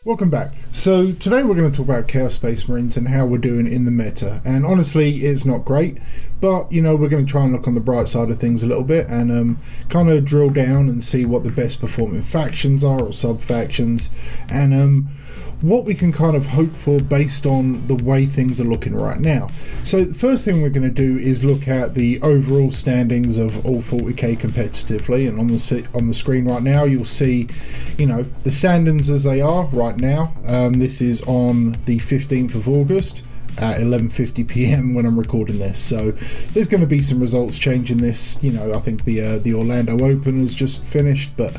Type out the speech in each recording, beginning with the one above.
Welcome back. So today we're going to talk about Chaos Space Marines and how we're doing in the meta. And honestly, it's not great, but you know, we're going to try and look on the bright side of things a little bit and kind of drill down and see what the best performing factions are or sub factions, and what we can kind of hope for based on the way things are looking right now. So the first thing we're going to do is look at the overall standings of all 40k competitively, and on the screen right now you'll see, you know, the standings as they are right now. This is on the 15th of August at 11:50 p.m. when I'm recording this, so there's going to be some results changing this. You know, I think the Orlando Open has just finished, but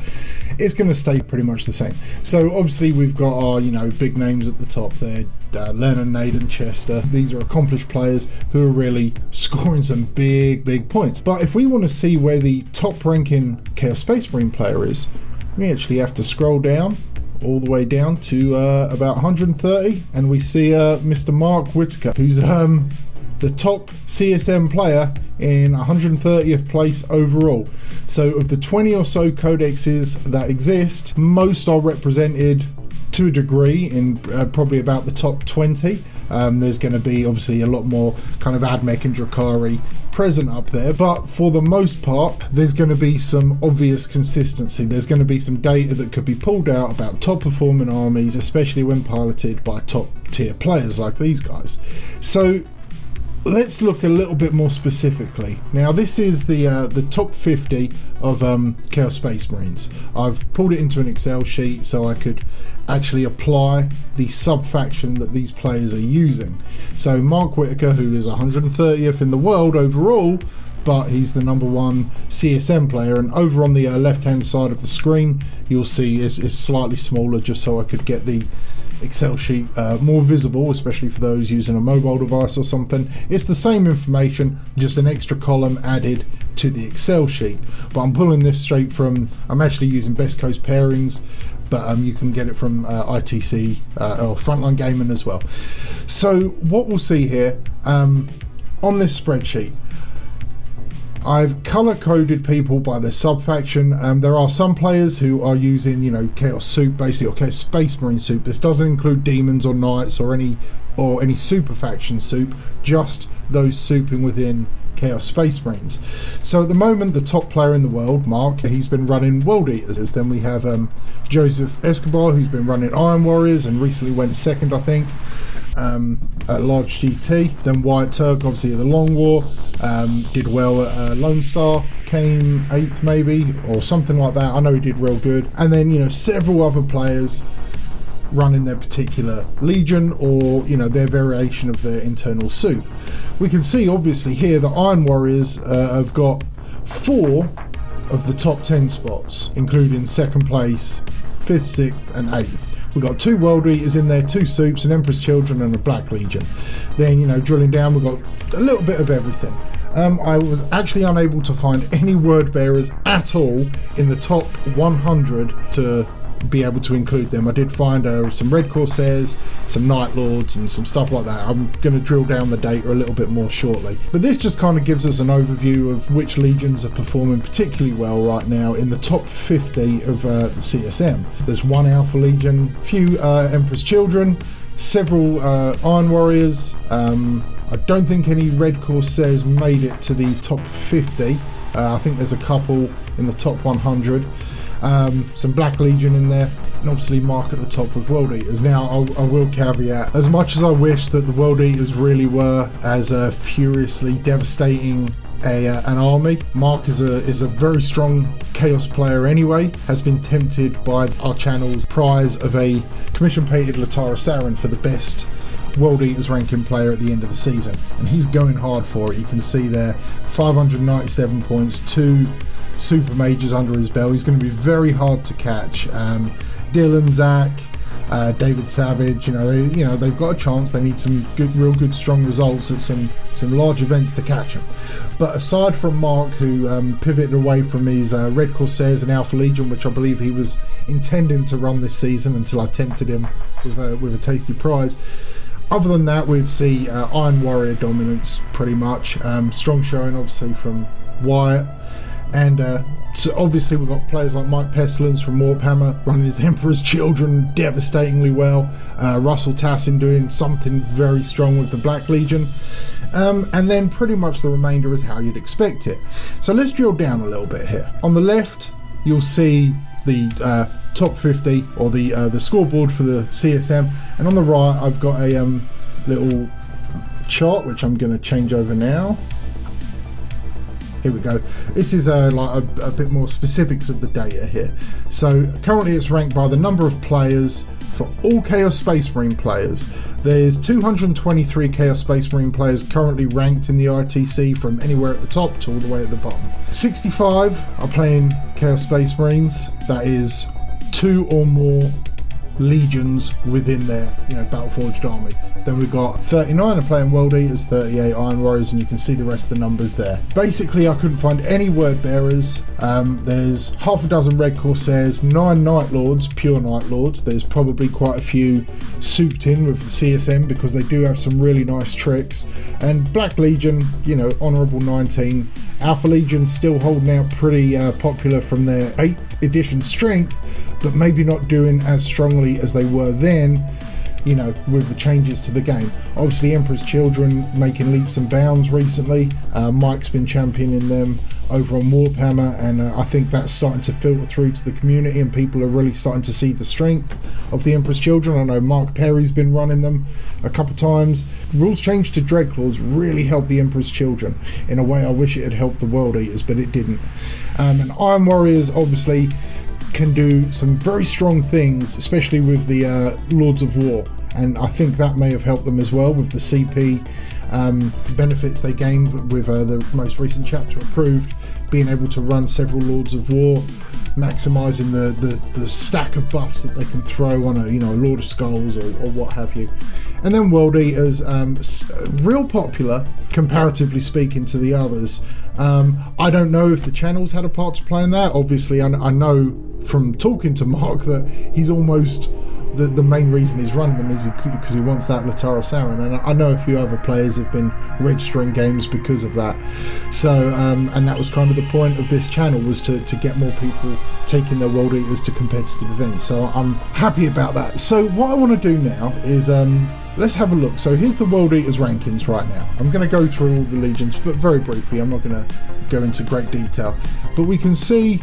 it's going to stay pretty much the same. So obviously we've got our, you know, big names at the top there, Lennon, Naden, Chester. These are accomplished players who are really scoring some big points. But if we want to see where the top ranking Chaos Space Marine player is, we actually have to scroll down all the way down to about 130, and we see Mr. Mark Whitaker, who's the top CSM player in 130th place overall. So of the 20 or so codexes that exist, most are represented to a degree in probably about the top 20. There's going to be obviously a lot more kind of Admech and Drakari present up there, but for the most part there's going to be some obvious consistency. There's going to be some data that could be pulled out about top performing armies, especially when piloted by top tier players like these guys. So let's look a little bit more specifically. Now this is the top 50 of Chaos Space Marines. I've pulled it into an Excel sheet so I could actually apply the sub-faction that these players are using. So Mark Whitaker, who is 130th in the world overall, but he's the #1 CSM player, and over on the left hand side of the screen you'll see is slightly smaller, just so I could get the Excel sheet more visible, especially for those using a mobile device or something. It's the same information, just an extra column added to the Excel sheet, but I'm pulling this straight from, I'm actually using Best Coast Pairings, but you can get it from ITC or Frontline Gaming as well. So what we'll see here on this spreadsheet, I've color coded people by their sub faction. There are some players who are using, you know, Chaos Soup basically, or Chaos Space Marine Soup. This doesn't include demons or knights or any super faction soup, just those souping within Chaos Space Marines. So at the moment the top player in the world, Mark, he's been running World Eaters. Then we have Joseph Escobar, who's been running Iron Warriors and recently went second, I think, at Large GT. Then White Turk, obviously at the Long War, did well at Lone Star, came 8th maybe or something like that. I know he did real good. And then, you know, several other players running their particular legion or, you know, their variation of their internal suit. We can see obviously here the Iron Warriors have got 4 of the top 10 spots, including 2nd place, 5th, 6th and 8th. We've got 2 World Eaters in there, 2 Soups, an Emperor's Children and a Black Legion. Then, you know, drilling down, we've got a little bit of everything. I was actually unable to find any word bearers at all in the top 100 to be able to include them. I did find some Red Corsairs, some Night Lords and some stuff like that. I'm going to drill down the data a little bit more shortly, but this just kind of gives us an overview of which legions are performing particularly well right now in the top 50 of the CSM. There's 1 Alpha Legion, few Emperor's Children, several Iron Warriors. I don't think any Red Corsairs made it to the top 50. I think there's a couple in the top 100. Some Black Legion in there, and obviously Mark at the top with World Eaters. Now I will caveat, as much as I wish that the World Eaters really were as furiously devastating an army, Mark is a very strong Chaos player anyway, has been tempted by our channel's prize of a commission painted Latara Saren for the best World Eaters ranking player at the end of the season, and he's going hard for it. You can see there 597 points, 2 super majors under his belt. He's going to be very hard to catch. Dylan, Zach, David Savage, you know they've got a chance. They need some real good strong results at some large events to catch him. But aside from Mark, who pivoted away from his Red Corsairs and Alpha Legion, which I believe he was intending to run this season until I tempted him with a tasty prize, other than that we'd see Iron Warrior dominance pretty much. Strong showing obviously from Wyatt, and So obviously we've got players like Mike Pestilence from Warhammer running his Emperor's Children devastatingly well. Russell Tassin doing something very strong with the Black Legion. And then pretty much the remainder is how you'd expect it. So let's drill down a little bit here. On the left, you'll see the top 50 or the scoreboard for the CSM, and on the right I've got a little chart which I'm going to change over now. Here we go. This is like a bit more specifics of the data here. So currently it's ranked by the number of players for all Chaos Space Marine players. There's 223 Chaos Space Marine players currently ranked in the ITC, from anywhere at the top to all the way at the bottom. 65 are playing Chaos Space Marines. That is 2 or more legions within their Battleforged army. Then we've got 39 are playing World Eaters, 38 Iron Warriors, and you can see the rest of the numbers there. Basically I couldn't find any Word Bearers. There's half a dozen Red Corsairs, 9 Night Lords, pure Night Lords. There's probably quite a few souped in with the CSM because they do have some really nice tricks. And Black Legion, honourable 19. Alpha Legion still holding out pretty popular from their 8th edition strength, but maybe not doing as strongly as they were then, with the changes to the game. Obviously Emperor's Children making leaps and bounds recently. Mike's been championing them over on Warhammer, and I think that's starting to filter through to the community, and people are really starting to see the strength of the Emperor's Children. I know Mark Perry's been running them a couple of times. Rules change to Dreadclaws really helped the Emperor's Children in a way I wish it had helped the World Eaters, but it didn't. And Iron Warriors obviously can do some very strong things, especially with the Lords of War, and I think that may have helped them as well with the CP benefits they gained with the most recent chapter approved, being able to run several Lords of War, maximising the stack of buffs that they can throw on a Lord of Skulls or what have you. And then World Eaters, real popular comparatively speaking to the others. I don't know if the channels had a part to play in that. Obviously I know from talking to Mark that he's almost the main reason he's running them is because he wants that Latara Sauron, and I know a few other players have been registering games because of that. So and that was kind of the point of this channel, was to get more people taking their World Eaters to competitive events. So I'm happy about that. So what I want to do now is let's have a look. So here's the World Eaters rankings right now. I'm going to go through all the legions, but very briefly. I'm not going to go into great detail, but we can see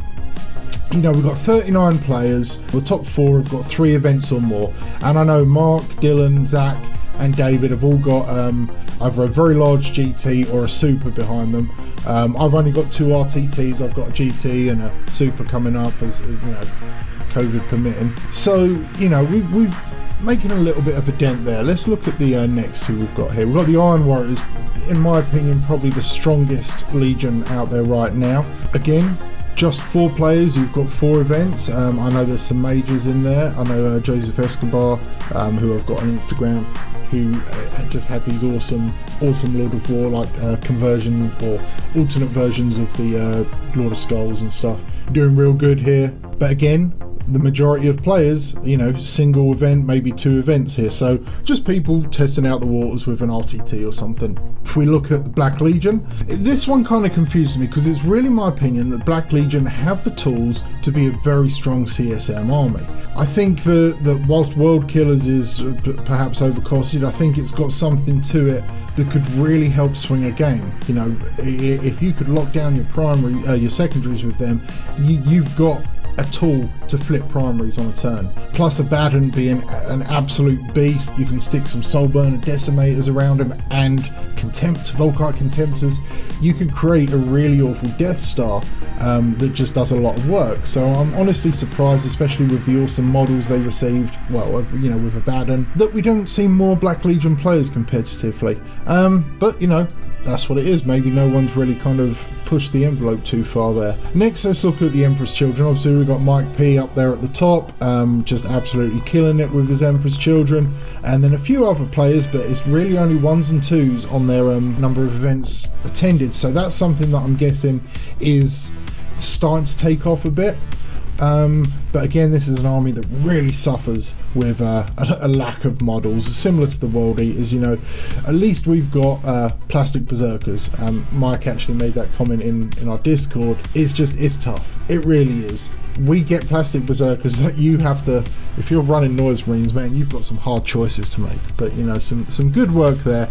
we've got 39 players. The top 4 have got 3 events or more, and I know Mark, Dylan, Zach and David have all got either a very large GT or a super behind them. I've only got 2 RTTs. I've got a GT and a super coming up, as COVID permitting. So we've making a little bit of a dent there. Let's look at the next 2 we've got here. We've got the Iron Warriors, in my opinion probably the strongest legion out there right now. Again, just 4 players. You've got 4 events. I know there's some majors in there. I know Joseph Escobar, who I've got on Instagram, who just had these awesome Lord of War like conversion or alternate versions of the Lord of Skulls and stuff, doing real good here. But again, the majority of players, single event, maybe 2 events here. So just people testing out the waters with an RTT or something. If we look at the Black Legion, this one kind of confuses me because it's really my opinion that Black Legion have the tools to be a very strong CSM army. I think that whilst World Killers is perhaps overcosted, I think it's got something to it that could really help swing a game. If you could lock down your secondaries with them, you've got a tool to flip primaries on a turn. Plus Abaddon being an absolute beast, you can stick some Soulburner Decimators around him and Volkite Contemptors. You can create a really awful Death Star that just does a lot of work. So I'm honestly surprised, especially with the awesome models they received, with Abaddon, that we don't see more Black Legion players competitively. But that's what it is. Maybe no one's really kind of pushed the envelope too far there. Next, let's look at the Emperor's Children. Obviously we've got Mike P up there at the top, just absolutely killing it with his Emperor's Children, and then a few other players, but it's really only 1s and 2s on their number of events attended. So that's something that I'm guessing is starting to take off a bit. But again, this is an army that really suffers with a lack of models, similar to the World Eaters. You know, at least we've got plastic berserkers. Mike actually made that comment in our Discord. It's tough. It really is. We get plastic berserkers that you have to, if you're running Noise Marines, man, you've got some hard choices to make. But you know, some good work there.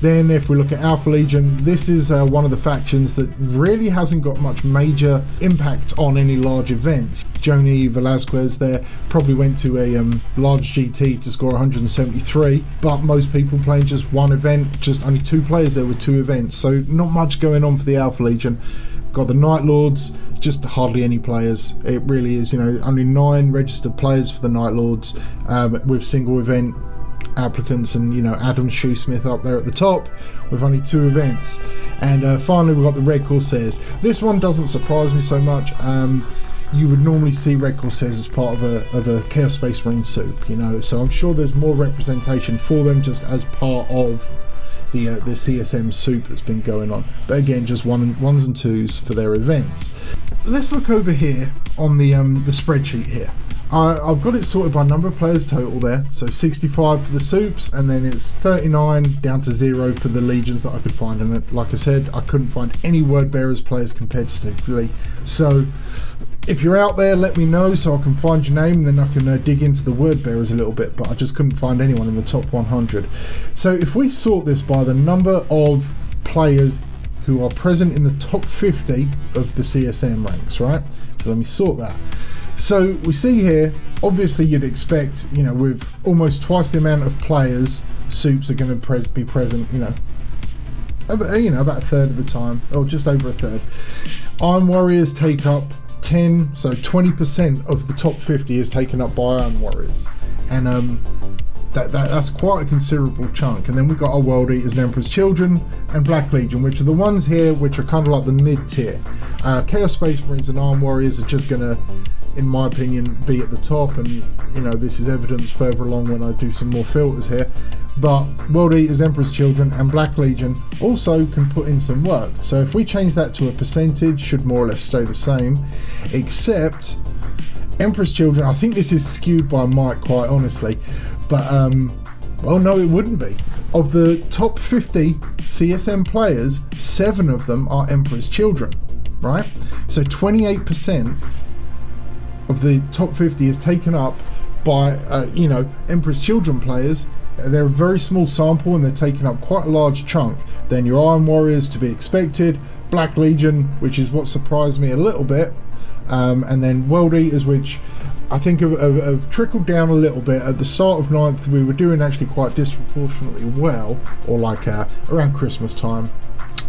Then if we look at Alpha Legion, this is one of the factions that really hasn't got much major impact on any large events. Joni Velasquez there probably went to a large GT to score 173, but most people playing just one event, just only 2 players there with 2 events, so not much going on for the Alpha Legion. Got the Night Lords, just hardly any players. It really is, you know, only 9 registered players for the Night Lords, with single event applicants, and you know, Adam Shoesmith up there at the top with only 2 events. And finally we've got the Red Corsairs. This one doesn't surprise me so much. You would normally see Red Corsairs as part of a Chaos Space Marine soup, you know, so I'm sure there's more representation for them just as part of the CSM soup that's been going on. But again, just ones and twos for their events. Let's look over here on the spreadsheet here. I've got it sorted by number of players total there, so 65 for the soups, and then it's 39 down to 0 for the legions that I could find. And like I said, I couldn't find any word bearers players competitively. So if you're out there, let me know so I can find your name, and then I can dig into the word bearers a little bit, but I just couldn't find anyone in the top 100. So if we sort this by the number of players who are present in the top 50 of the CSM ranks, right? So let me sort that. So we see here, obviously you'd expect, you know, with almost twice the amount of players, soups are going to be present, you know, about a third of the time, or just over a third. Iron Warriors take up 10, so 20% of the top 50 is taken up by Iron Warriors, and that's quite a considerable chunk. And then we've got our World Eaters and Emperor's Children and Black Legion, which are the ones here which are kind of like the mid-tier. Chaos Space Marines and Iron Warriors are just gonna, in my opinion, be at the top, and you know, this is evidenced further along when I do some more filters here. But World Eaters, Emperor's Children and Black Legion also can put in some work. So if we change that to a percentage, should more or less stay the same, except Emperor's Children, I think this is skewed by Mike, quite honestly, but well, no, it wouldn't be. Of the top 50 CSM players, 7 of them are Emperor's Children, right? So 28% of the top 50 is taken up by you know, Emperor's Children players. They're a very small sample and they're taking up quite a large chunk. Then your Iron Warriors, to be expected, Black Legion, which is what surprised me a little bit, and then World Eaters, which I think have trickled down a little bit. At the start of 9th we were doing actually quite disproportionately well, or like around Christmas time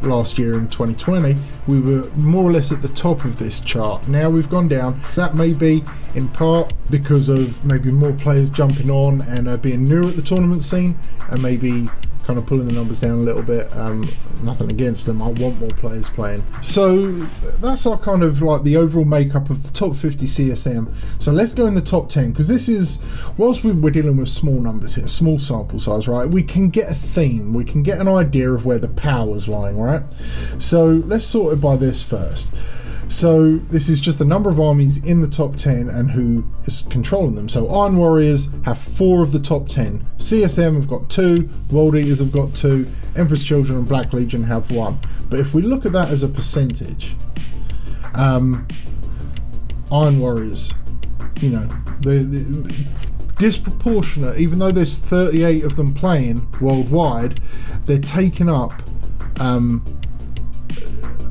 last year in 2020 we were more or less at the top of this chart. Now we've gone down. That may be in part because of maybe more players jumping on and being new at the tournament scene, and maybe kind of pulling the numbers down a little bit. Nothing against them, I want more players playing. So that's our kind of like the overall makeup of the top 50 CSM. So let's go in the top 10, because this is, whilst we're dealing with small numbers here, small sample size, right, we can get a theme, we can get an idea of where the power's lying, right? So let's sort it by this first. So this is just the number of armies in the top 10 and who is controlling them. So Iron Warriors have 4 of the top 10. CSM have got 2. World Eaters have got 2. Emperor's Children and Black Legion have 1. But if we look at that as a percentage, Iron Warriors, you know, the disproportionate, even though there's 38 of them playing worldwide, they're taking up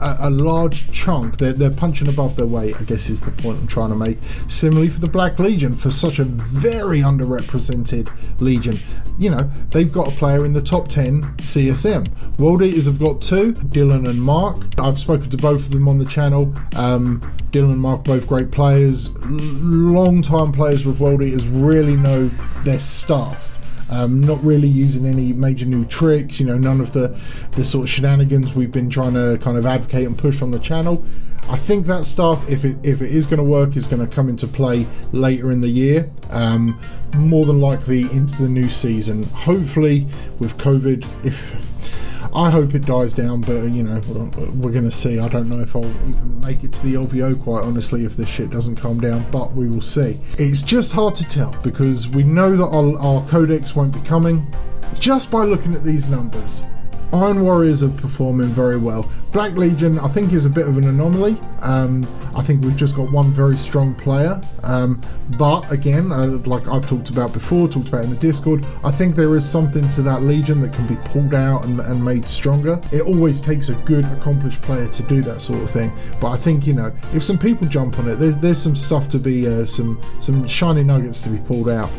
a large chunk. They're punching above their weight, I guess is the point I'm trying to make. Similarly for the Black Legion, for such a very underrepresented legion, you know, they've got a player in the top 10 CSM. World Eaters have got 2, Dylan and Mark. I've spoken to both of them on the channel. Dylan and Mark, both great players, long time players with World Eaters, really know their stuff. Not really using any major new tricks, you know, none of the sort of shenanigans we've been trying to kind of advocate and push on the channel. I think that stuff, if it is going to work, is going to come into play later in the year, more than likely into the new season. Hopefully with COVID, if I hope it dies down, but you know, we're going to see. I don't know if I'll even make it to the LVO, quite honestly, if this shit doesn't calm down, but we will see. It's just hard to tell because we know that our codex won't be coming just by looking at these numbers. Iron Warriors are performing very well. Black Legion, I think, is a bit of an anomaly. I think we've just got one very strong player. But again, like I've talked about before, talked about in the Discord, I think there is something to that Legion that can be pulled out and made stronger. It always takes a good, accomplished player to do that sort of thing. But I think, you know, if some people jump on it, there's some stuff to be, some shiny nuggets to be pulled out.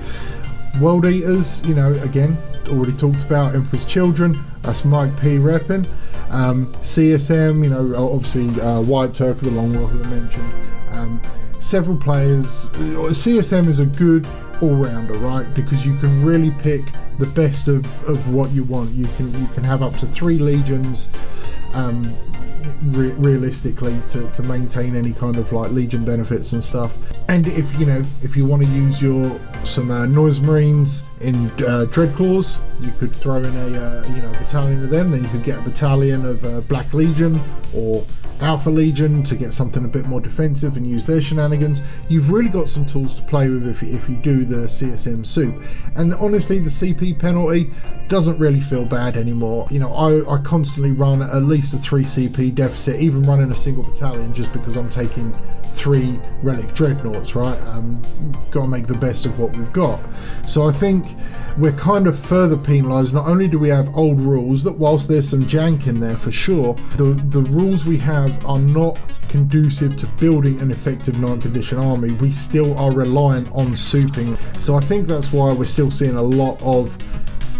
World Eaters, you know, again, already talked about. Emperor's Children, that's Mike P repping. CSM, you know, obviously White Turk, the Long Rock that I mentioned. Several players. CSM is a good all-rounder, right? Because you can really pick the best of what you want. You can have up to 3 legions. Realistically to maintain any kind of like Legion benefits and stuff. And if you want to use some Noise Marines in Dreadclaws, you could throw in a battalion of them. Then you could get a battalion of Black Legion or Alpha Legion to get something a bit more defensive and use their shenanigans. You've really got some tools to play with if you do the CSM soup. And honestly, the CP penalty doesn't really feel bad anymore. You know, I constantly run at least a 3 CP deficit, even running a single battalion, just because I'm taking 3 relic dreadnoughts, right? Got to make the best of what we've got. So I think we're kind of further penalised. Not only do we have old rules that, whilst there's some jank in there for sure, the rules we have are not conducive to building an effective 9th edition army. We still are reliant on souping. So I think that's why we're still seeing a lot of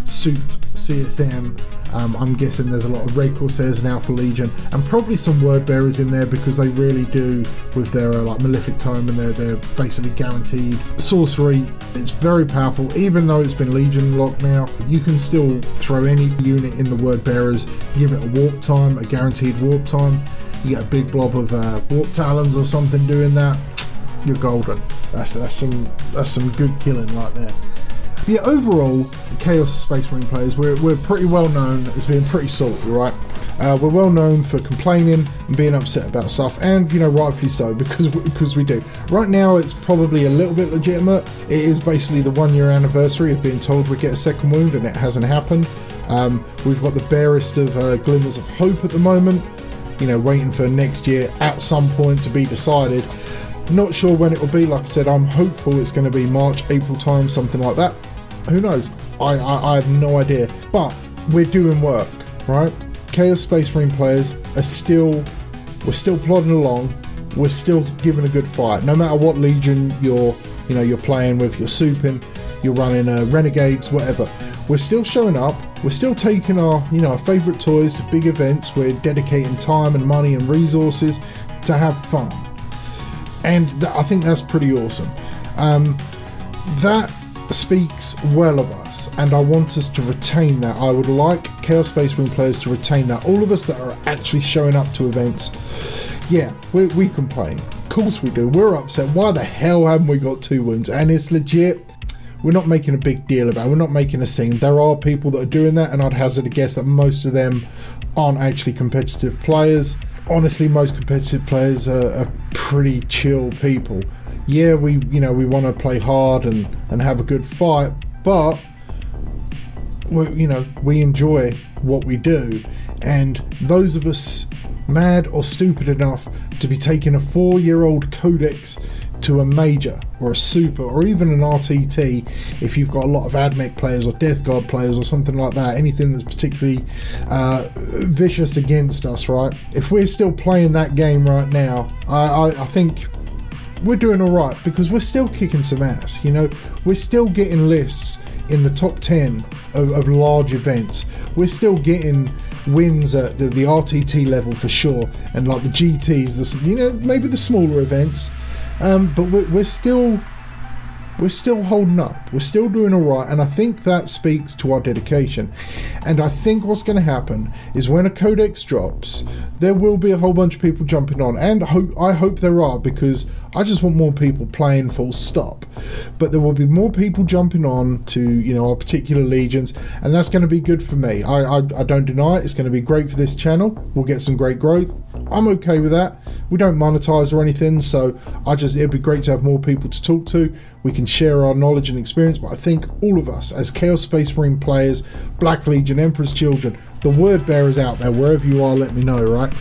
souped CSM. I'm guessing there's a lot of Red Corsairs and Alpha Legion, and probably some Word Bearers in there, because they really do, with their like Malefic Tome and they're basically guaranteed sorcery. It's very powerful. Even though it's been Legion locked now, you can still throw any unit in the Word Bearers, give it a warp time, a guaranteed warp time. You get a big blob of warp talons or something doing that, you're golden. That's some good killing right there. Yeah, overall, Chaos Space Marine players, we're pretty well known as being pretty salty, right? We're well known for complaining and being upset about stuff, and, you know, rightfully so, because we do. Right now, it's probably a little bit legitimate. It is basically the 1-year anniversary of being told we get a second wound, and it hasn't happened. We've got the barest of glimmers of hope at the moment, you know, waiting for next year at some point to be decided. Not sure when it will be. Like I said, I'm hopeful it's going to be March, April time, something like that. Who knows? I have no idea. But we're doing work, right? Chaos Space Marine players we're still plodding along. We're still giving a good fight. No matter what legion you're playing with, you're souping, you're running renegades, whatever. We're still showing up. We're still taking our favourite toys to big events. We're dedicating time and money and resources to have fun. And I think that's pretty awesome. That speaks well of us, and I want us to retain that. I would like Chaos Space Marine players to retain that. All of us that are actually showing up to events, yeah, we complain. Of course we do. We're upset. Why the hell haven't we got 2 wounds? And it's legit. We're not making a big deal about it. We're not making a scene. There are people that are doing that, and I'd hazard a guess that most of them aren't actually competitive players. Honestly, most competitive players are pretty chill people. Yeah, we want to play hard and have a good fight, but we enjoy what we do. And those of us mad or stupid enough to be taking a 4-year-old codex to a major or a super or even an RTT, if you've got a lot of AdMech players or Death Guard players or something like that, anything that's particularly vicious against us, right? If we're still playing that game right now, I think we're doing all right, because we're still kicking some ass. We're still getting lists in the top 10 of large events. We're still getting wins at the RTT level for sure, and like the GTs, maybe the smaller events. But we're still we're still holding up. We're still doing all right, and I think that speaks to our dedication. And I think what's going to happen is when a codex drops, there will be a whole bunch of people jumping on, and I hope there are, because I just want more people playing, full stop. But there will be more people jumping on to, you know, our particular legions, and that's going to be good for me. I don't deny it. It's going to be great for this channel. We'll get some great growth. I'm okay with that. We don't monetize or anything, so it'd be great to have more people to talk to. We can share our knowledge and experience, but I think all of us as Chaos Space Marine players, Black Legion, Emperor's Children, the word bearers out there, wherever you are, let me know, right?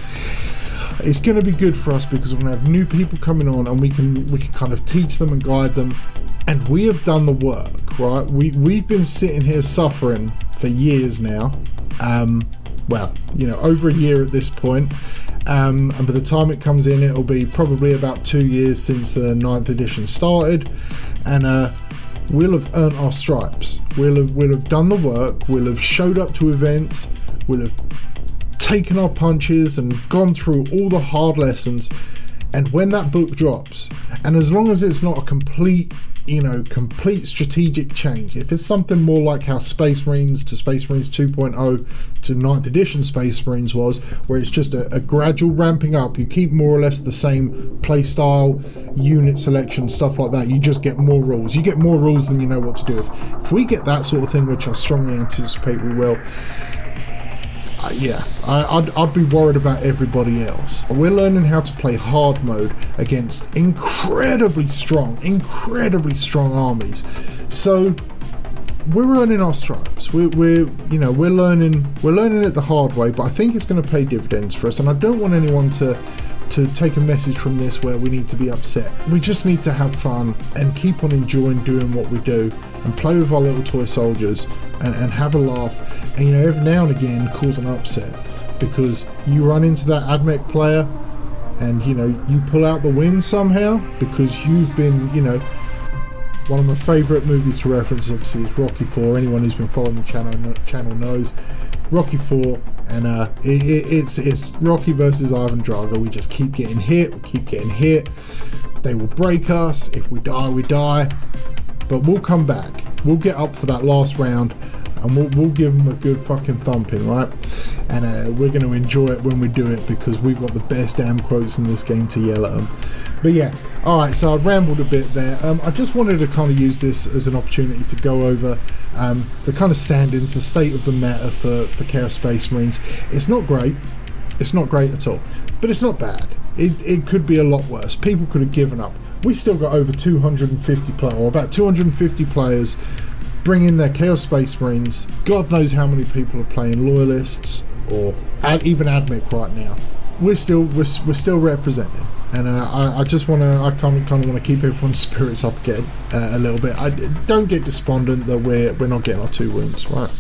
It's going to be good for us because we're going to have new people coming on, and we can kind of teach them and guide them. And we have done the work, right? We've been sitting here suffering for years now. Well, you know, over a year at this point. And by the time it comes in, it'll be probably about 2 years since the 9th edition started, and we'll have earned our stripes. We'll have done the work. We'll have showed up to events. We'll have taken our punches and gone through all the hard lessons. And when that book drops, and as long as it's not a complete strategic change, if it's something more like how Space Marines to Space Marines 2.0 to 9th edition Space Marines was, where it's just a gradual ramping up, you keep more or less the same play style, unit selection, stuff like that, you just get more rules. You get more rules than you know what to do with. If we get that sort of thing, which I strongly anticipate we will, I'd be worried about everybody else. We're learning how to play hard mode against incredibly strong armies. So we're earning our stripes. We're learning it the hard way, but I think it's going to pay dividends for us. And I don't want anyone to take a message from this where we need to be upset. We just need to have fun and keep on enjoying doing what we do and play with our little toy soldiers and have a laugh. And, you know, every now and again cause an upset, because you run into that AdMech player and, you know, you pull out the win somehow because you've been, you know, one of my favourite movies to reference obviously is Rocky 4. Anyone who's been following the channel knows Rocky 4, and it's Rocky versus Ivan Drago. We just keep getting hit, they will break us. If we die, we die, but we'll come back. We'll get up for that last round, and we'll give them a good fucking thumping, right? And we're going to enjoy it when we do it, because we've got the best damn quotes in this game to yell at them. But yeah, alright, so I've rambled a bit there. I just wanted to kind of use this as an opportunity to go over the kind of stand-ins, the state of the meta for Chaos Space Marines. It's not great at all, but it's not bad. It could be a lot worse. People could have given up. We still got over 250 players, or about 250 players bring in their Chaos Space Marines. God knows how many people are playing Loyalists or even AdMech right now. We're still representing, and I kind of want to keep everyone's spirits up again a little bit. I don't get despondent that we're not getting our 2 wins, right?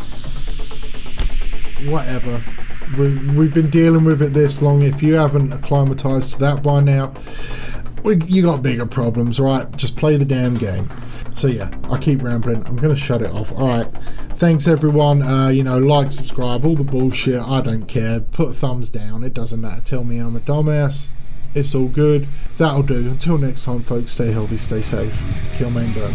Whatever. We've been dealing with it this long. If you haven't acclimatized to that by now, you got bigger problems, right? Just play the damn game. So yeah, I keep rambling. I'm going to shut it off. Alright, thanks everyone. Like, subscribe, all the bullshit. I don't care. Put a thumbs down. It doesn't matter. Tell me I'm a dumbass. It's all good. That'll do. Until next time, folks, stay healthy, stay safe. Kill main burn.